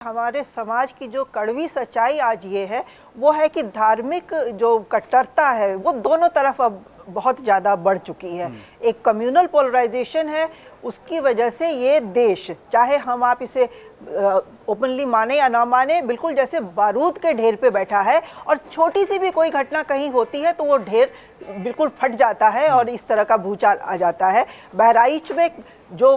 हमारे समाज की जो कड़वी सच्चाई आज ये है वो है कि धार्मिक जो कट्टरता है वो दोनों तरफ अब बहुत ज़्यादा बढ़ चुकी है। एक कम्युनल पोलराइजेशन है, उसकी वजह से ये देश, चाहे हम आप इसे ओपनली माने या ना माने, बिल्कुल जैसे बारूद के ढेर पे बैठा है और छोटी सी भी कोई घटना कहीं होती है तो वो ढेर बिल्कुल फट जाता है और इस तरह का भूचाल आ जाता है। बहराइच में जो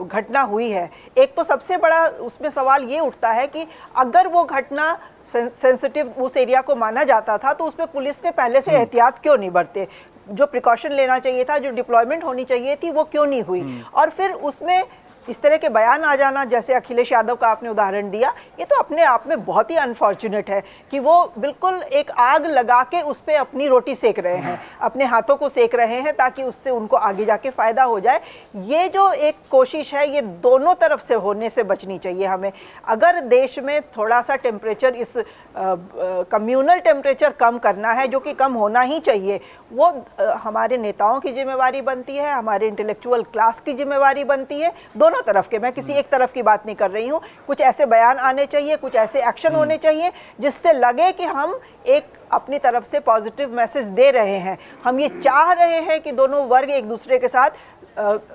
घटना हुई है, एक तो सबसे बड़ा उसमें सवाल ये उठता है कि अगर वो घटना सेंसिटिव उस एरिया को माना जाता था तो उसमें पुलिस ने पहले से एहतियात क्यों नहीं बरते, जो प्रिकॉशन लेना चाहिए था, जो डिप्लॉयमेंट होनी चाहिए थी, वो क्यों नहीं हुई। और फिर उसमें इस तरह के बयान आ जाना, जैसे अखिलेश यादव का आपने उदाहरण दिया, ये तो अपने आप में बहुत ही अनफॉर्चुनेट है कि वो बिल्कुल एक आग लगा के उस पर अपनी रोटी सेक रहे हैं, अपने हाथों को सेक रहे हैं ताकि उससे उनको आगे जाके फ़ायदा हो जाए। ये जो एक कोशिश है ये दोनों तरफ से होने से बचनी चाहिए हमें। अगर देश में थोड़ा सा टेम्परेचर, इस कम्यूनल टेम्परेचर कम करना है, जो कि कम होना ही चाहिए, वो हमारे नेताओं की जिम्मेवारी बनती है, हमारे इंटेलेक्चुअल क्लास की जिम्मेवारी बनती है, दोनों तरफ के। मैं किसी एक तरफ की बात नहीं कर रही हूँ। कुछ ऐसे बयान आने चाहिए, कुछ ऐसे एक्शन होने चाहिए जिससे लगे कि हम एक अपनी तरफ से पॉजिटिव मैसेज दे रहे हैं, हम ये चाह रहे हैं कि दोनों वर्ग एक दूसरे के साथ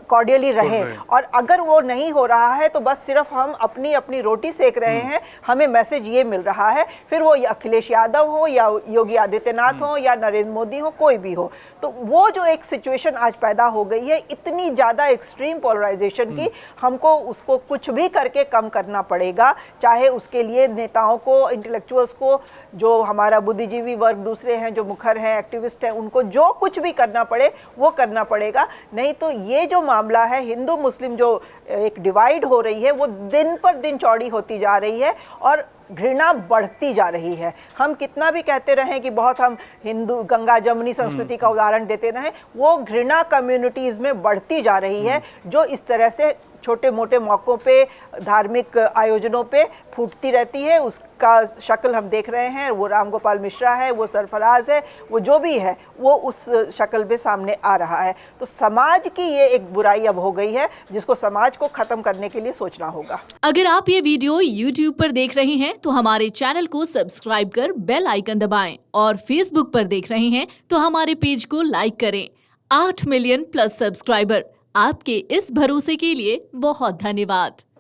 कॉर्डियली रहें। और अगर वो नहीं हो रहा है तो बस सिर्फ हम अपनी अपनी रोटी सेक रहे हैं, हमें मैसेज ये मिल रहा है, फिर वो अखिलेश यादव हो या योगी आदित्यनाथ हो या नरेंद्र मोदी हो, कोई भी हो। तो वो जो एक सिचुएशन आज पैदा हो गई है इतनी ज़्यादा एक्सट्रीम पोलराइजेशन की, हमको उसको कुछ भी करके कम करना पड़ेगा। चाहे उसके लिए नेताओं को, इंटेलेक्चुअल्स को, जो हमारा बुद्धिजीवी वर्ग दूसरे हैं, जो मुखर हैं, एक्टिविस्ट हैं, उनको जो कुछ भी करना पड़े वो करना पड़ेगा। नहीं तो ये जो मामला है, हिंदू मुस्लिम जो एक डिवाइड हो रही है, वो दिन पर दिन चौड़ी होती जा रही है और घृणा बढ़ती जा रही है। हम कितना भी कहते रहें कि बहुत हम हिंदू गंगा जमुनी संस्कृति का उदाहरण देते रहें, वो घृणा कम्युनिटीज़ में बढ़ती जा रही है, जो इस तरह से छोटे मोटे मौक़ों पे, धार्मिक आयोजनों पे फूटती रहती है। उसका शक्ल हम देख रहे हैं, वो राम गोपाल मिश्रा है, वो सरफराज है, वो जो भी है, वो उस शक्ल पे सामने आ रहा है। तो समाज की ये एक बुराई अब हो गई है जिसको समाज को ख़त्म करने के लिए सोचना होगा। अगर आप ये वीडियो YouTube पर देख रहे हैं तो हमारे चैनल को सब्सक्राइब कर बेल आइकन दबाएं, और Facebook पर देख रहे हैं तो हमारे पेज को लाइक करें। 8 मिलियन प्लस सब्सक्राइबर, आपके इस भरोसे के लिए बहुत धन्यवाद।